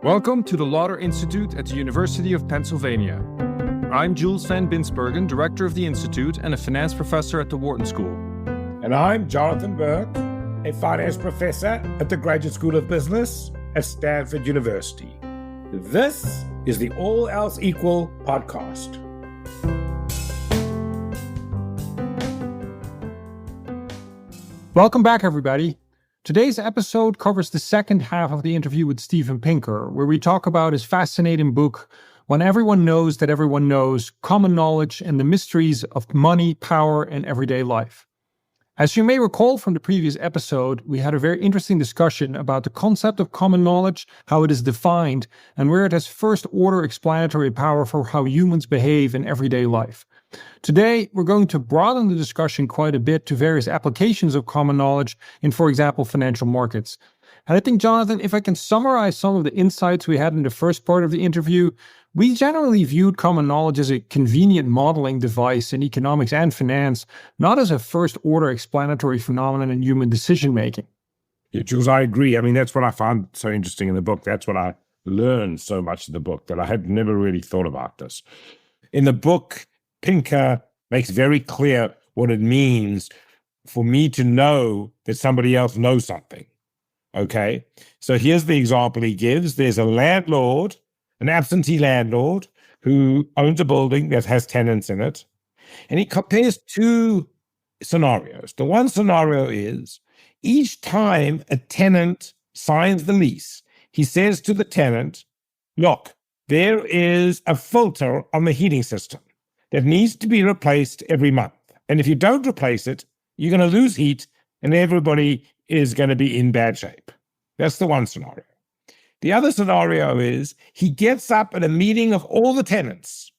Welcome to the Lauder Institute at the University of Pennsylvania. I'm Jules van Binsbergen, director of the Institute and a finance professor at the Wharton School. And I'm Jonathan Berk, a finance professor at the Graduate School of Business at Stanford University. This is the All Else Equal podcast. Welcome back, everybody. Today's episode covers the second half of the interview with Steven Pinker, where we talk about his fascinating book, When Everyone Knows That Everyone Knows, Common Knowledge and the Mysteries of Money, Power, and Everyday Life. As you may recall from the previous episode, we had a very interesting discussion about the concept of common knowledge, how it is defined, and where it has first-order explanatory power for how humans behave in everyday life. Today, we're going to broaden the discussion quite a bit to various applications of common knowledge in, for example, financial markets. And I think, Jonathan, if I can summarize some of the insights we had in the first part of the interview, we generally viewed common knowledge as a convenient modeling device in economics and finance, not as a first-order explanatory phenomenon in human decision-making. Yeah, Jules, I agree. I mean, that's what I found so interesting in the book. That's what I learned so much in the book, that I had never really thought about this. In the book, Pinker makes very clear what it means for me to know that somebody else knows something. Okay? So here's the example he gives. There's a landlord, an absentee landlord, who owns a building that has tenants in it. And he compares two scenarios. The one scenario is each time a tenant signs the lease, he says to the tenant, look, there is a filter on the heating system that needs to be replaced every month. And if you don't replace it, you're going to lose heat and everybody is going to be in bad shape. That's the one scenario. The other scenario is he gets up at a meeting of all the tenants,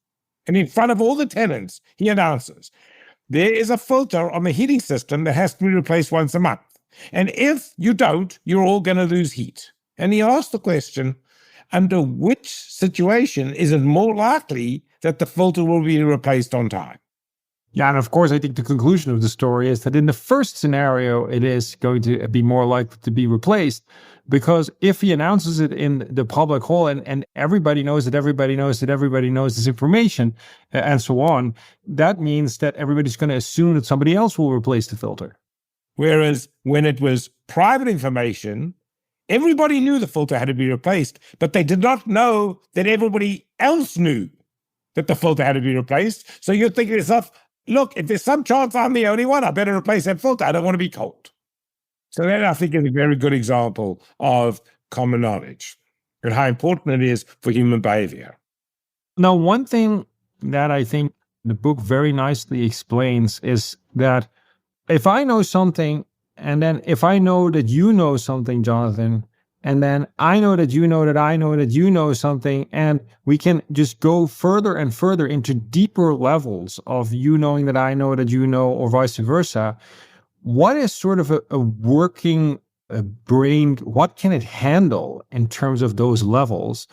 and in front of all the tenants, he announces, there is a filter on the heating system that has to be replaced once a month. And if you don't, you're all going to lose heat. And he asks the question, under which situation is it more likely that the filter will be replaced on time? Yeah, and of course, I think the conclusion of the story is that in the first scenario, it is going to be more likely to be replaced, because if he announces it in the public hall and everybody knows that everybody knows that everybody knows this information and so on, that means that everybody's going to assume that somebody else will replace the filter. Whereas when it was private information, everybody knew the filter had to be replaced, but they did not know that everybody else knew that the filter had to be replaced. So you're thinking to yourself, look, if there's some chance I'm the only one, I better replace that filter. I don't want to be cold. So that, I think, is a very good example of common knowledge and how important it is for human behavior. Now, one thing that I think the book very nicely explains is that if I know something, and then if I know that you know something, Jonathan, and then I know that you know that I know that you know something, and we can just go further and further into deeper levels of you knowing that I know that you know, or vice versa. What is sort of a working brain? What can it handle in terms of those levels?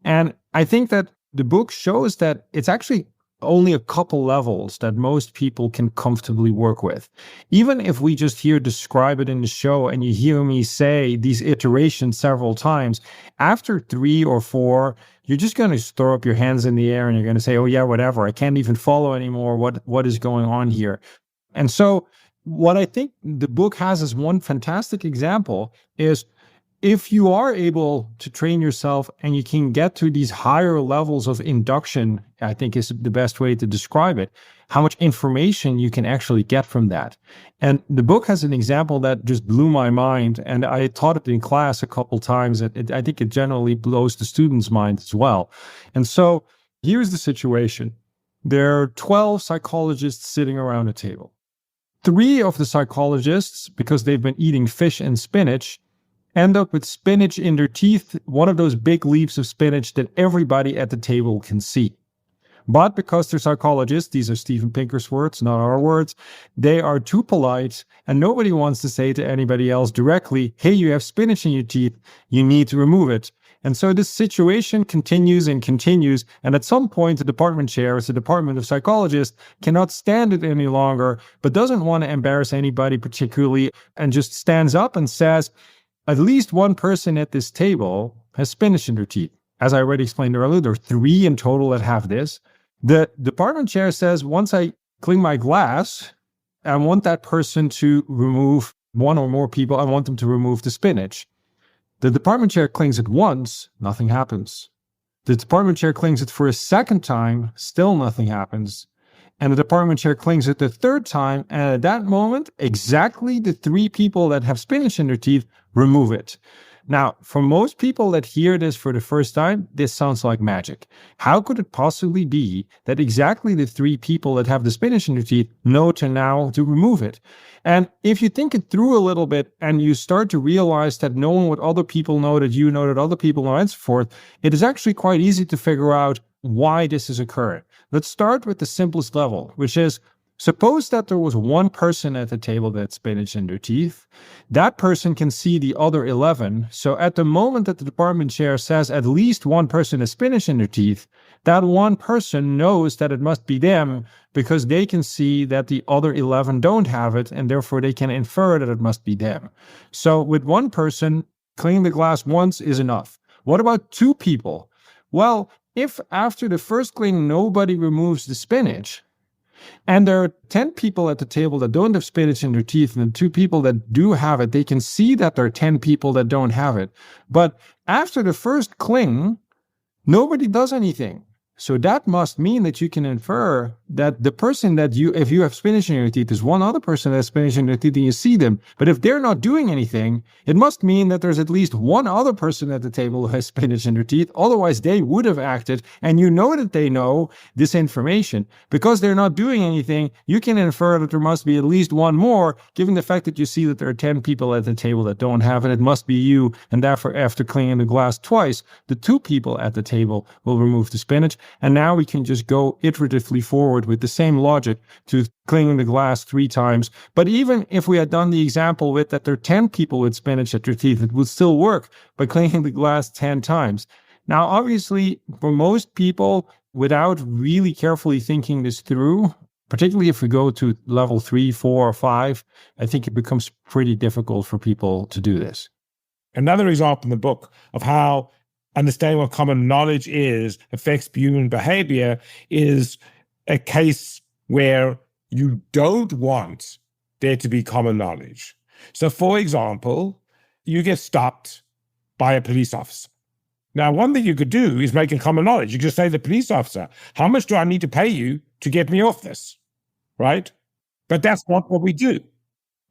And I think that the book shows that it's actually only a couple levels that most people can comfortably work with. Even if we just describe it in the show and you hear me say these iterations several times, after 3 or 4, you're just going to throw up your hands in the air and you're going to say, oh yeah, whatever. I can't even follow anymore what is going on here. And so what I think the book has as one fantastic example is if you are able to train yourself and you can get to these higher levels of induction, I think is the best way to describe it, how much information you can actually get from that. And the book has an example that just blew my mind, and I taught it in class a couple times. I think it generally blows the students' mind as well. And so here's the situation. There are 12 psychologists sitting around a table. 3 of the psychologists, because they've been eating fish and spinach, end up with spinach in their teeth, one of those big leaves of spinach that everybody at the table can see. But because they're psychologists, these are Steven Pinker's words, not our words, they are too polite and nobody wants to say to anybody else directly, hey, you have spinach in your teeth, you need to remove it. And so this situation continues and continues, and at some point the department chair, as the Department of Psychologists, cannot stand it any longer, but doesn't want to embarrass anybody particularly, and just stands up and says, at least one person at this table has spinach in their teeth. As I already explained earlier, there are 3 in total that have this. The department chair says, once I clean my glass, I want that person to remove, one or more people, I want them to remove the spinach. The department chair cleans it once, nothing happens. The department chair cleans it for a second time, still nothing happens. And the department chair cleans it the 3rd time, and at that moment, exactly the 3 people that have spinach in their teeth remove it. Now, for most people that hear this for the first time, this sounds like magic. How could it possibly be that exactly the 3 people that have the spinach in their teeth know to remove it? And if you think it through a little bit and you start to realize that knowing what other people know, that you know that other people know, and so forth, it is actually quite easy to figure out why this is occurring. Let's start with the simplest level, which is, suppose that there was one person at the table that had spinach in their teeth. That person can see the other 11. So at the moment that the department chair says at least one person has spinach in their teeth, that one person knows that it must be them because they can see that the other 11 don't have it, and therefore they can infer that it must be them. So with one person, cleaning the glass once is enough. What about 2 people? Well, if after the first cleaning nobody removes the spinach, and there are 10 people at the table that don't have spinach in their teeth, and the 2 people that do have it, they can see that there are 10 people that don't have it. But after the first cling, nobody does anything. So that must mean that you can infer that the person that if you have spinach in your teeth, there's one other person that has spinach in their teeth and you see them. But if they're not doing anything, it must mean that there's at least one other person at the table who has spinach in their teeth. Otherwise, they would have acted. And you know that they know this information. Because they're not doing anything, you can infer that there must be at least one more, given the fact that you see that there are 10 people at the table that don't have it. It must be you. And therefore, after cleaning the glass twice, the 2 people at the table will remove the spinach. And now we can just go iteratively forward with the same logic to cleaning the glass 3 times. But even if we had done the example with that there are 10 people with spinach at their teeth, it would still work by cleaning the glass 10 times. Now, obviously, for most people, without really carefully thinking this through, particularly if we go to level 3, 4, or 5, I think it becomes pretty difficult for people to do this. Another example in the book of how understanding what common knowledge is affects human behavior is a case where you don't want there to be common knowledge. So, for example, you get stopped by a police officer. Now, one thing you could do is make a common knowledge. You could just say to the police officer, how much do I need to pay you to get me off this? Right? But that's not what we do.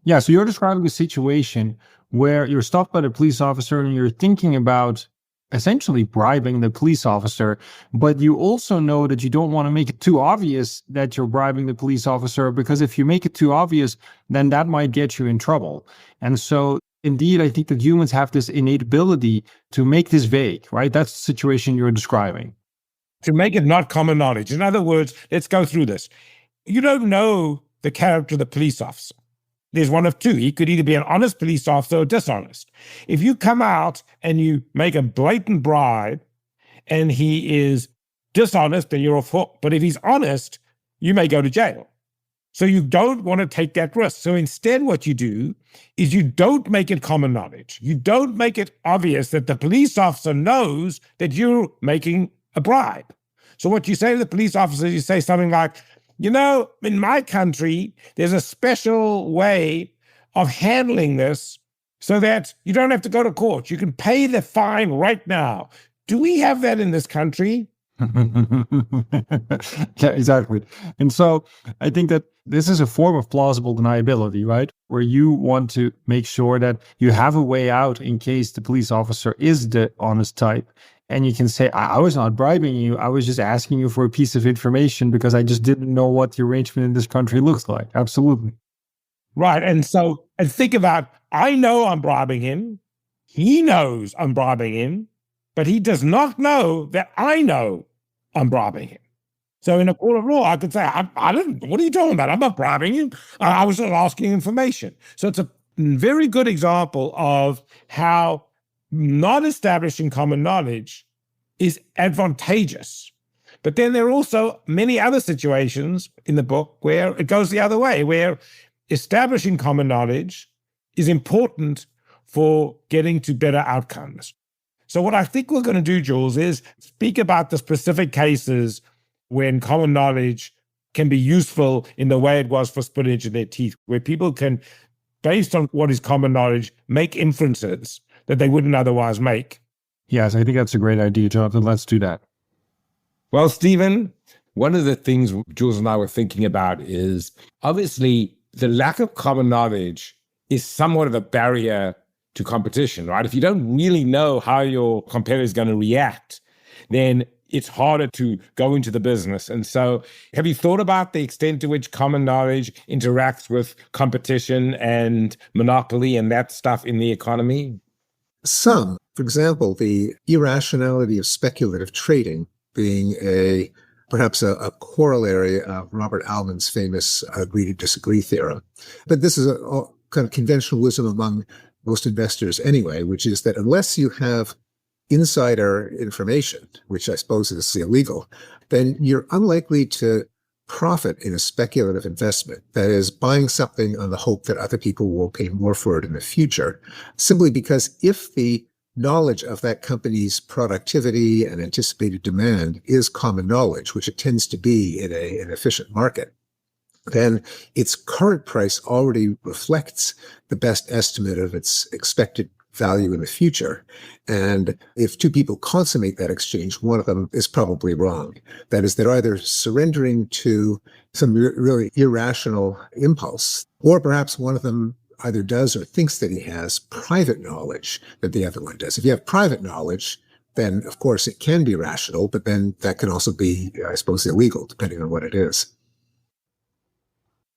Yeah, so you're describing a situation where you're stopped by the police officer and you're thinking about essentially bribing the police officer, but you also know that you don't want to make it too obvious that you're bribing the police officer, because if you make it too obvious, then that might get you in trouble. And so, indeed, I think that humans have this innate ability to make this vague, right? That's the situation you're describing. To make it not common knowledge. In other words, let's go through this. You don't know the character of the police officer. There's one of 2. He could either be an honest police officer or dishonest. If you come out and you make a blatant bribe and he is dishonest, then you're off hook. But if he's honest, you may go to jail. So you don't want to take that risk. So instead, what you do is you don't make it common knowledge. You don't make it obvious that the police officer knows that you're making a bribe. So what you say to the police officer, you say something like, you know, in my country, there's a special way of handling this so that you don't have to go to court. You can pay the fine right now. Do we have that in this country? Yeah, exactly. And so I think that this is a form of plausible deniability, right? Where you want to make sure that you have a way out in case the police officer is the honest type. And you can say, I was not bribing you. I was just asking you for a piece of information because I just didn't know what the arrangement in this country looks like. Absolutely. Right. And think about, I know I'm bribing him. He knows I'm bribing him, but he does not know that I know I'm bribing him. So in a court of law, I could say, I didn't, what are you talking about? I'm not bribing you. I was just asking information. So it's a very good example of how not establishing common knowledge is advantageous. But then there are also many other situations in the book where it goes the other way, where establishing common knowledge is important for getting to better outcomes. So what I think we're going to do, Jules, is speak about the specific cases when common knowledge can be useful in the way it was for spinach in their teeth, where people can, based on what is common knowledge, make inferences that they wouldn't otherwise make. Yes, I think that's a great idea, Jonathan. Let's do that. Well, Stephen, one of the things Jules and I were thinking about is obviously the lack of common knowledge is somewhat of a barrier to competition, right? If you don't really know how your competitor is going to react, then it's harder to go into the business. And so have you thought about the extent to which common knowledge interacts with competition and monopoly and that stuff in the economy? Some. For example, the irrationality of speculative trading being perhaps a corollary of Robert Altman's famous agree to disagree theorem. But this is a kind of conventional wisdom among most investors anyway, which is that unless you have insider information, which I suppose is illegal, then you're unlikely to profit in a speculative investment. That is, buying something on the hope that other people will pay more for it in the future, simply because if the knowledge of that company's productivity and anticipated demand is common knowledge, which it tends to be in an efficient market, then its current price already reflects the best estimate of its expected value in the future. And if two people consummate that exchange, one of them is probably wrong. That is, they're either surrendering to some really irrational impulse, or perhaps one of them either does or thinks that he has private knowledge that the other one does. If you have private knowledge, then of course it can be rational, but then that can also be, I suppose, illegal, depending on what it is.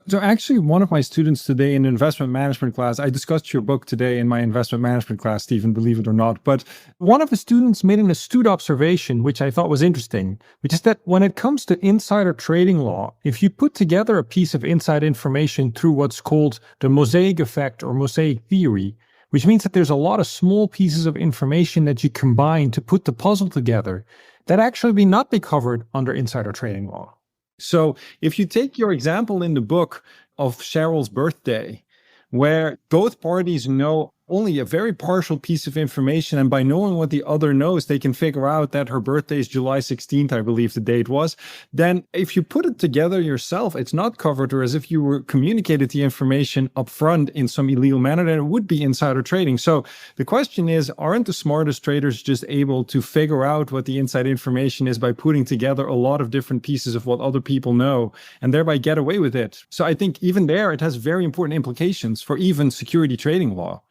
So actually, one of my students today in investment management class, I discussed your book today in my investment management class, Stephen, believe it or not, but one of the students made an astute observation, which I thought was interesting, which is that when it comes to insider trading law, if you put together a piece of inside information through what's called the mosaic effect or mosaic theory, which means that there's a lot of small pieces of information that you combine to put the puzzle together, that actually may not be covered under insider trading law. So if you take your example in the book of Cheryl's birthday, where both parties know only a very partial piece of information, and by knowing what the other knows, they can figure out that her birthday is July 16th, I believe the date was, then if you put it together yourself, it's not covered, or as if you were communicated the information up front in some illegal manner, then it would be insider trading. So the question is, aren't the smartest traders just able to figure out what the inside information is by putting together a lot of different pieces of what other people know and thereby get away with it? So I think even there, it has very important implications for even security trading law.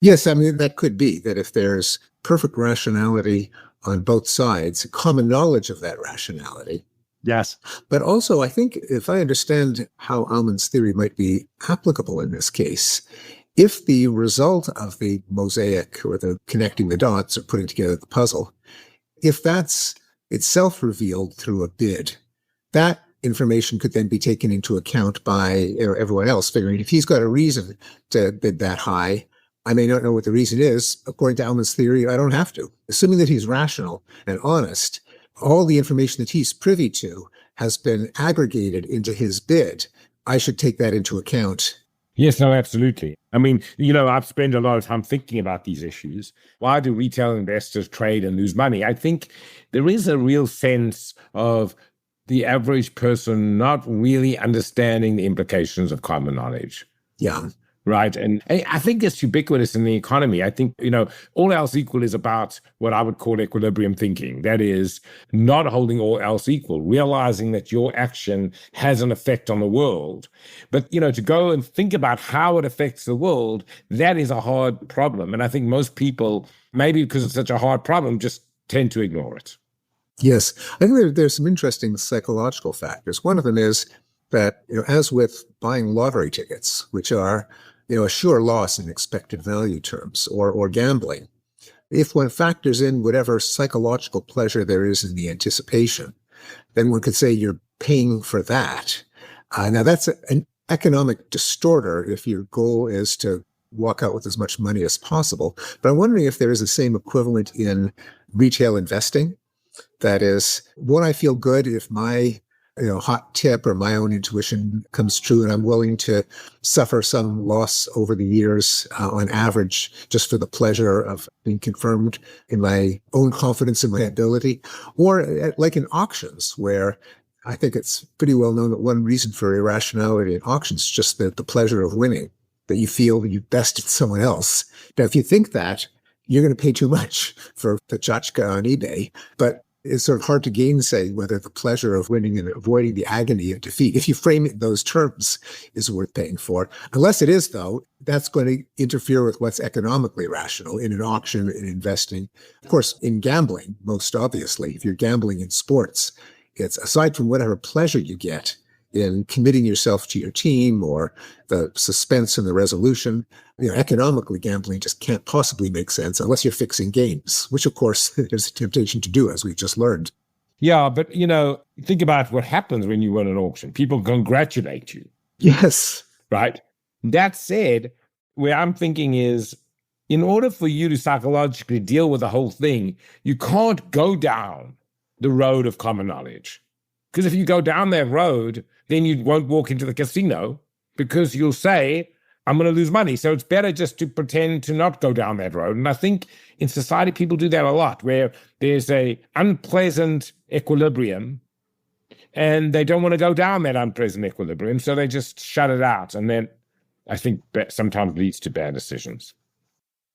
Yes, I mean, that could be that if there's perfect rationality on both sides, common knowledge of that rationality. Yes. But also, I think if I understand how Altman's theory might be applicable in this case, if the result of the mosaic or the connecting the dots or putting together the puzzle, if that's itself revealed through a bid, that information could then be taken into account by everyone else, figuring if he's got a reason to bid that high, I may not know what the reason is. According to Altman's theory, I don't have to. Assuming that he's rational and honest, all the information that he's privy to has been aggregated into his bid. I should take that into account. Yes, no, absolutely. I mean, I've spent a lot of time thinking about these issues. Why do retail investors trade and lose money? I think there is a real sense of the average person not really understanding the implications of common knowledge. Yeah. Right. And I think it's ubiquitous in the economy. I think, all else equal is about what I would call equilibrium thinking. That is not holding all else equal, realizing that your action has an effect on the world. But, to go and think about how it affects the world, that is a hard problem. And I think most people, maybe because it's such a hard problem, just tend to ignore it. Yes. I think there's some interesting psychological factors. One of them is that, as with buying lottery tickets, which are a sure loss in expected value terms, or gambling. If one factors in whatever psychological pleasure there is in the anticipation, then one could say you're paying for that. Now, that's an economic distorter if your goal is to walk out with as much money as possible. But I'm wondering if there is the same equivalent in retail investing. That is, won't I feel good if my hot tip or my own intuition comes true, and I'm willing to suffer some loss over the years on average just for the pleasure of being confirmed in my own confidence in my ability. Or like in auctions, where I think it's pretty well known that one reason for irrationality in auctions is just the pleasure of winning, that you feel that you bested someone else. Now, if you think that, you're going to pay too much for the tchotchke on eBay, but it's sort of hard to gainsay whether the pleasure of winning and avoiding the agony of defeat, if you frame it in those terms, is worth paying for. Unless it is, though, that's going to interfere with what's economically rational in an auction, in investing. Of course, in gambling, most obviously, if you're gambling in sports, it's aside from whatever pleasure you get in committing yourself to your team or the suspense and the resolution, economically gambling just can't possibly make sense unless you're fixing games, which of course there's a temptation to do, as we've just learned. Yeah, but think about what happens when you win an auction. People congratulate you. Yes. Right? That said, where I'm thinking is, in order for you to psychologically deal with the whole thing, you can't go down the road of common knowledge. Because if you go down that road, then you won't walk into the casino because you'll say, I'm going to lose money. So it's better just to pretend to not go down that road. And I think in society, people do that a lot, where there's a unpleasant equilibrium and they don't want to go down that unpleasant equilibrium. So they just shut it out. And then I think that sometimes leads to bad decisions.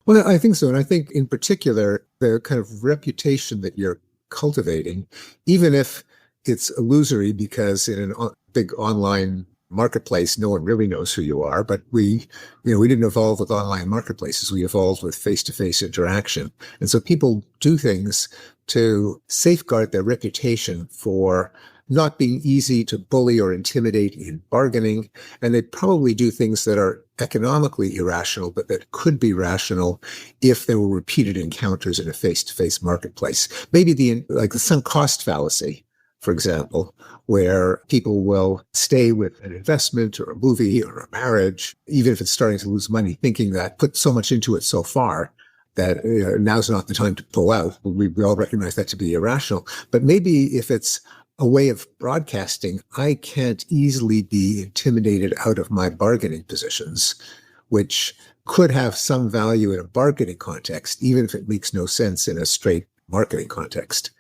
Well, I think so. And I think in particular, the kind of reputation that you're cultivating, even if it's illusory because in a big online marketplace, no one really knows who you are, but we didn't evolve with online marketplaces. We evolved with face-to-face interaction. And so people do things to safeguard their reputation for not being easy to bully or intimidate in bargaining. And they probably do things that are economically irrational, but that could be rational if there were repeated encounters in a face-to-face marketplace. Maybe the sunk cost fallacy, for example, where people will stay with an investment or a movie or a marriage, even if it's starting to lose money, thinking that put so much into it so far that now's not the time to pull out. We all recognize that to be irrational. But maybe if it's a way of broadcasting, I can't easily be intimidated out of my bargaining positions, which could have some value in a bargaining context, even if it makes no sense in a straight marketing context.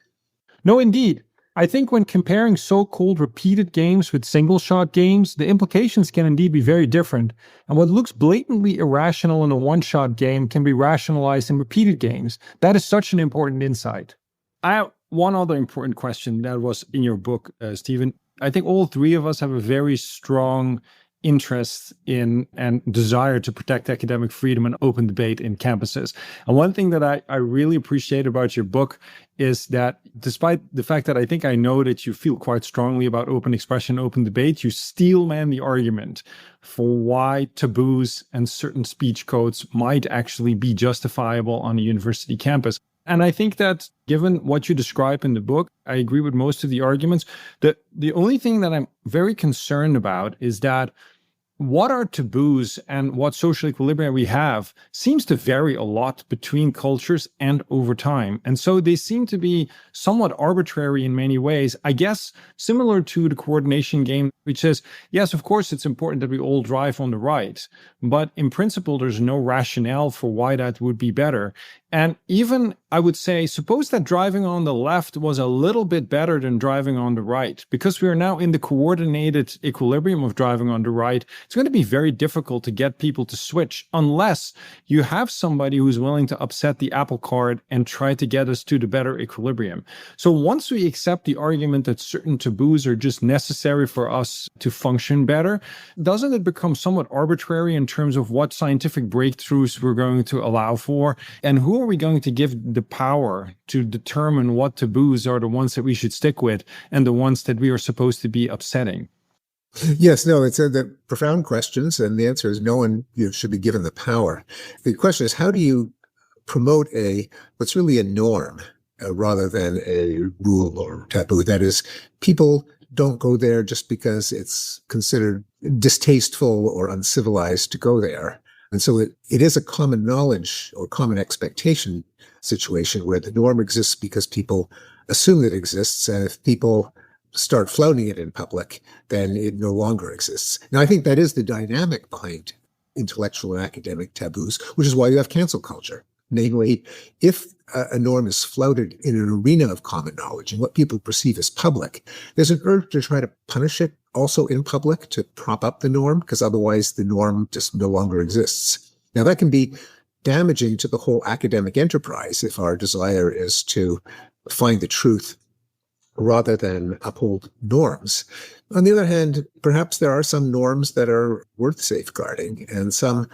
No, indeed. I think when comparing so-called repeated games with single-shot games, the implications can indeed be very different. And what looks blatantly irrational in a one-shot game can be rationalized in repeated games. That is such an important insight. I have one other important question that was in your book, Stephen. I think all three of us have a very strong interest in and desire to protect academic freedom and open debate in campuses. And one thing that I really appreciate about your book is that despite the fact that I think I know that you feel quite strongly about open expression, open debate, you steel man the argument for why taboos and certain speech codes might actually be justifiable on a university campus. And I think that given what you describe in the book, I agree with most of the arguments. The only thing that I'm very concerned about is that what are taboos and what social equilibria we have seems to vary a lot between cultures and over time. And so they seem to be somewhat arbitrary in many ways, I guess, similar to the coordination game, which says, yes, of course, it's important that we all drive on the right, but in principle, there's no rationale for why that would be better. And even, I would say, suppose that driving on the left was a little bit better than driving on the right. Because we are now in the coordinated equilibrium of driving on the right, it's going to be very difficult to get people to switch unless you have somebody who's willing to upset the apple cart and try to get us to the better equilibrium. So once we accept the argument that certain taboos are just necessary for us to function better, doesn't it become somewhat arbitrary in terms of what scientific breakthroughs we're going to allow for? And who are we going to give the power to determine what taboos are the ones that we should stick with and the ones that we are supposed to be upsetting? Yes, no, it's the profound questions, and the answer is no one should be given the power. The question is, how do you promote what's really a norm rather than a rule or taboo? That is, people don't go there just because it's considered distasteful or uncivilized to go there. And so it is a common knowledge or common expectation situation where the norm exists because people assume it exists. And if people start flouting it in public, then it no longer exists. Now, I think that is the dynamic behind intellectual and academic taboos, which is why you have cancel culture. Namely, if a norm is flouted in an arena of common knowledge and what people perceive as public, there's an urge to try to punish it also in public to prop up the norm, because otherwise the norm just no longer exists. Now, that can be damaging to the whole academic enterprise if our desire is to find the truth rather than uphold norms. On the other hand, perhaps there are some norms that are worth safeguarding and some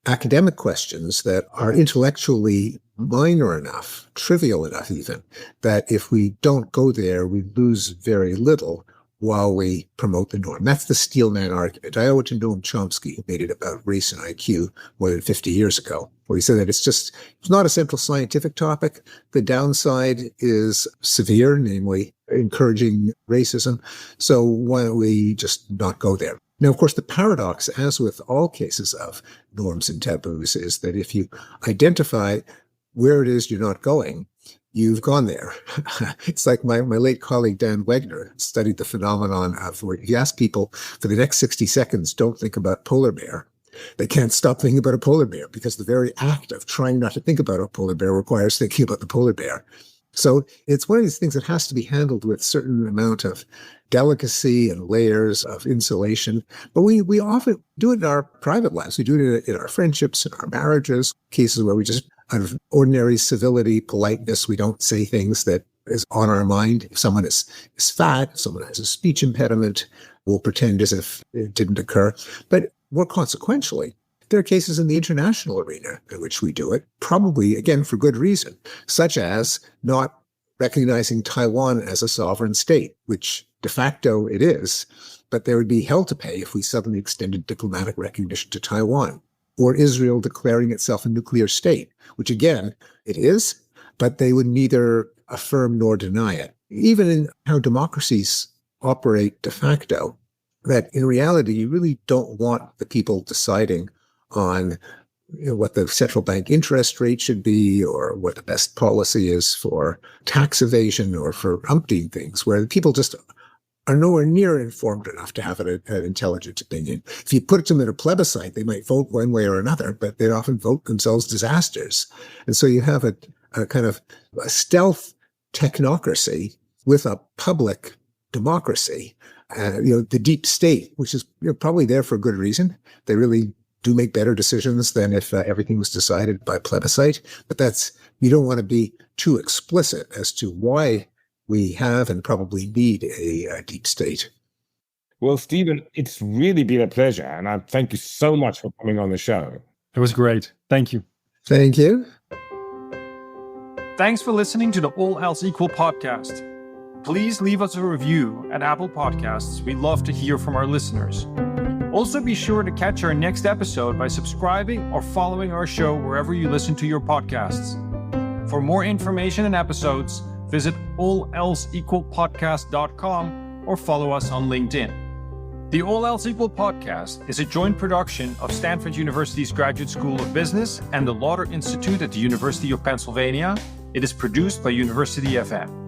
academic questions that are intellectually minor enough, trivial enough even, that if we don't go there, we lose very little while we promote the norm. That's the Steelman argument. I owe it to Noam Chomsky, who made it about race and IQ more than 50 years ago, where he said that it's not a central scientific topic. The downside is severe, namely encouraging racism. So why don't we just not go there? Now, of course, the paradox, as with all cases of norms and taboos, is that if you identify where it is you're not going, you've gone there. It's like my late colleague Dan Wegner studied the phenomenon of where you ask people for the next 60 seconds, don't think about polar bear. They can't stop thinking about a polar bear because the very act of trying not to think about a polar bear requires thinking about the polar bear. So it's one of these things that has to be handled with a certain amount of delicacy and layers of insulation. But we often do it in our private lives. We do it in our friendships, in our marriages, cases where we just, out of ordinary civility, politeness, we don't say things that is on our mind. If someone is fat, if someone has a speech impediment, we'll pretend as if it didn't occur. But more consequentially, there are cases in the international arena in which we do it, probably, again, for good reason, such as not recognizing Taiwan as a sovereign state, which de facto it is, but there would be hell to pay if we suddenly extended diplomatic recognition to Taiwan, or Israel declaring itself a nuclear state, which again, it is, but they would neither affirm nor deny it. Even in how democracies operate de facto, that in reality, you really don't want the people deciding on what the central bank interest rate should be, or what the best policy is for tax evasion, or for umpteen things, where the people just are nowhere near informed enough to have an intelligent opinion. If you put them in a plebiscite, they might vote one way or another, but they often vote themselves disasters. And so you have a kind of a stealth technocracy with a public democracy. The deep state, which is probably there for a good reason. They really do make better decisions than if everything was decided by plebiscite. But you don't want to be too explicit as to why we have and probably need a deep state. Well, Stephen, it's really been a pleasure, and I thank you so much for coming on the show. It was great. Thank you. Thank you. Thanks for listening to the All Else Equal podcast. Please leave us a review at Apple Podcasts. We'd love to hear from our listeners. Also, be sure to catch our next episode by subscribing or following our show wherever you listen to your podcasts. For more information and episodes, visit allelseequalpodcast.com or follow us on LinkedIn. The All Else Equal podcast is a joint production of Stanford University's Graduate School of Business and the Lauder Institute at the University of Pennsylvania. It is produced by University FM.